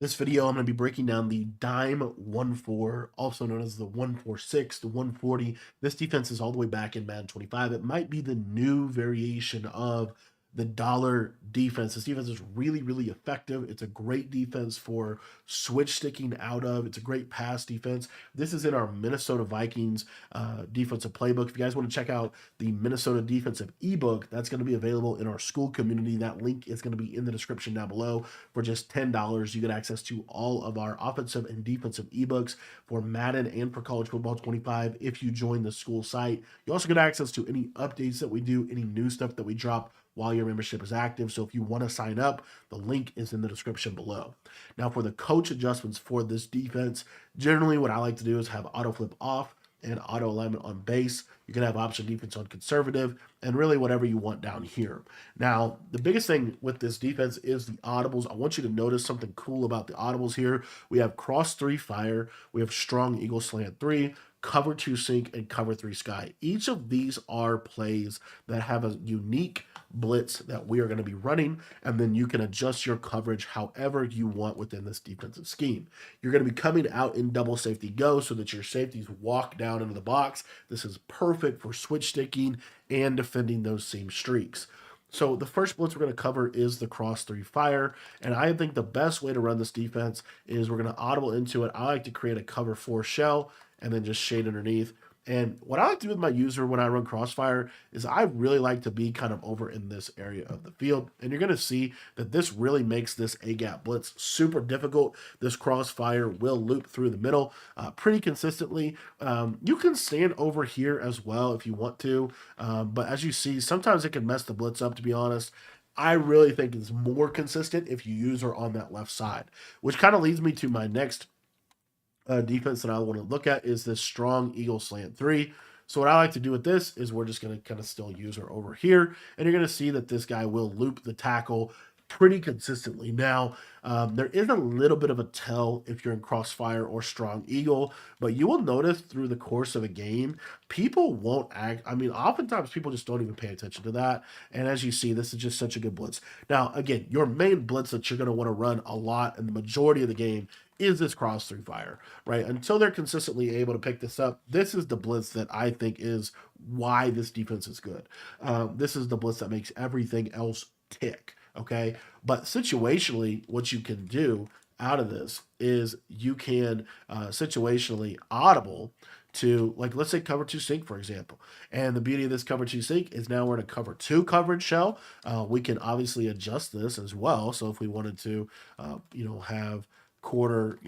This video, I'm going to be breaking down the dime 1-4, also known as the 1-4-6, the 140. This defense is all the way back in Madden 25. It might be the new variation of the dollar defense. This defense is really, really effective. It's a great defense for switch sticking out of. It's a great pass defense. This is in our Minnesota Vikings defensive playbook. If you guys want to check out the Minnesota defensive ebook, that's going to be available in our school community. That link is going to be in the description down below. For just $10, you get access to all of our offensive and defensive ebooks for Madden and for college football 25 if you join the school site. You also get access to any updates that we do, any new stuff that we drop while your membership is active. So if you want to sign up, the link is in the description below. Now, for the coach adjustments for this defense, generally what I like to do is have auto flip off and auto alignment on base. You can have option defense on conservative and really whatever you want down here. Now, the biggest thing with this defense is the audibles. I want you to notice something cool about the audibles here. We have cross 3 fire, we have strong eagle slant 3, cover 2 sink, and cover 3 sky. Each of these are plays that have a unique blitz that we are going to be running, and then you can adjust your coverage however you want within this defensive scheme. You're going to be coming out in double safety go so that your safeties walk down into the box. This is perfect for switch sticking and defending those seam streaks. So the first blitz we're going to cover is the cross 3 fire, and I think the best way to run this defense is we're going to audible into it. I like to create a cover 4 shell and then just shade underneath. And what I like to do with my user when I run crossfire is I really like to be kind of over in this area of the field. And you're going to see that this really makes this A-gap blitz super difficult. This crossfire will loop through the middle pretty consistently. You can stand over here as well if you want to. But as you see, sometimes it can mess the blitz up, to be honest. I really think it's more consistent if you use her on that left side, which kind of leads me to my next defense that I want to look at is this strong eagle slant 3. So what I like to do with this is we're just going to kind of still use her over here, and you're going to see that this guy will loop the tackle pretty consistently. Now, there is a little bit of a tell if you're in crossfire or strong eagle, but you will notice through the course of a game, people won't act. I mean, oftentimes people just don't even pay attention to that. And as you see, this is just such a good blitz. Now, again, your main blitz that you're going to want to run a lot in the majority of the game is this cross 3 fire, right? Until they're consistently able to pick this up, this is the blitz that I think is why this defense is good. This is the blitz that makes everything else tick, okay? But situationally, what you can do out of this is you can situationally audible to, like, let's say cover 2 sink, for example. And the beauty of this cover 2 sink is now we're in a cover 2 coverage shell. We can obviously adjust this as well. So if we wanted to, have quarter,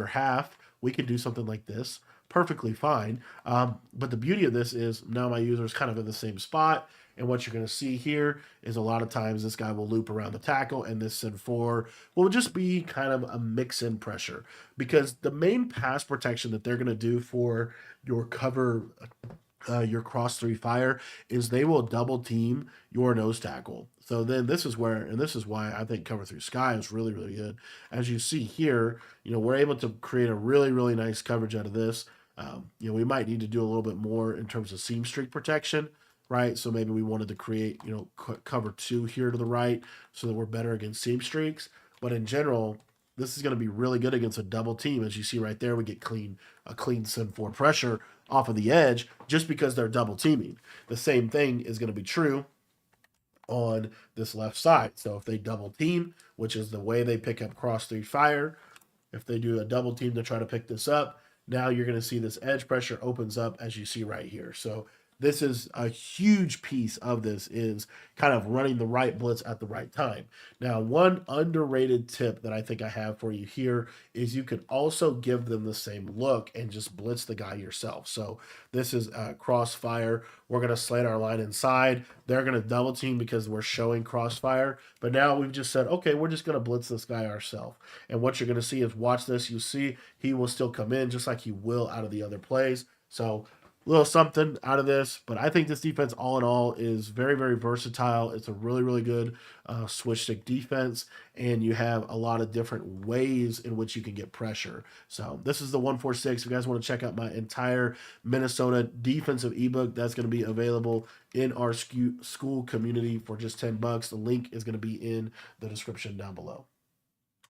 half, we could do something like this perfectly fine. But the beauty of this is now my user is kind of in the same spot. And what you're going to see here is a lot of times this guy will loop around the tackle, and this send 4 will just be kind of a mix-in pressure, because the main pass protection that they're going to do for your cover your cross 3 fire is they will double team your nose tackle. So then this is where, and this is why I think cover 3 sky is really, really good. As you see here, we're able to create a really, really nice coverage out of this. We might need to do a little bit more in terms of seam streak protection, right? So maybe we wanted to create, cover 2 here to the right so that we're better against seam streaks. But in general, this is going to be really good against a double team. As you see right there, we get a clean send 4 pressure off of the edge just because they're double teaming. The same thing is going to be true on this left side. So if they double team, which is the way they pick up cross 3 fire, if they do a double team to try to pick this up, now you're going to see this edge pressure opens up, as you see right here. So this is a huge piece of this, is kind of running the right blitz at the right time. Now, one underrated tip that I think I have for you here is you can also give them the same look and just blitz the guy yourself. So this is crossfire. We're going to slant our line inside. They're going to double team because we're showing crossfire. But now we've just said, okay, we're just going to blitz this guy ourselves. And what you're going to see is, watch this. You see he will still come in just like he will out of the other plays. So little something out of this, but I think this defense all in all is very, very versatile. It's a really, really good switch stick defense, and you have a lot of different ways in which you can get pressure. So this is the 146. If you guys want to check out my entire Minnesota defensive ebook, that's going to be available in our school community for just $10. The link is going to be in the description down below.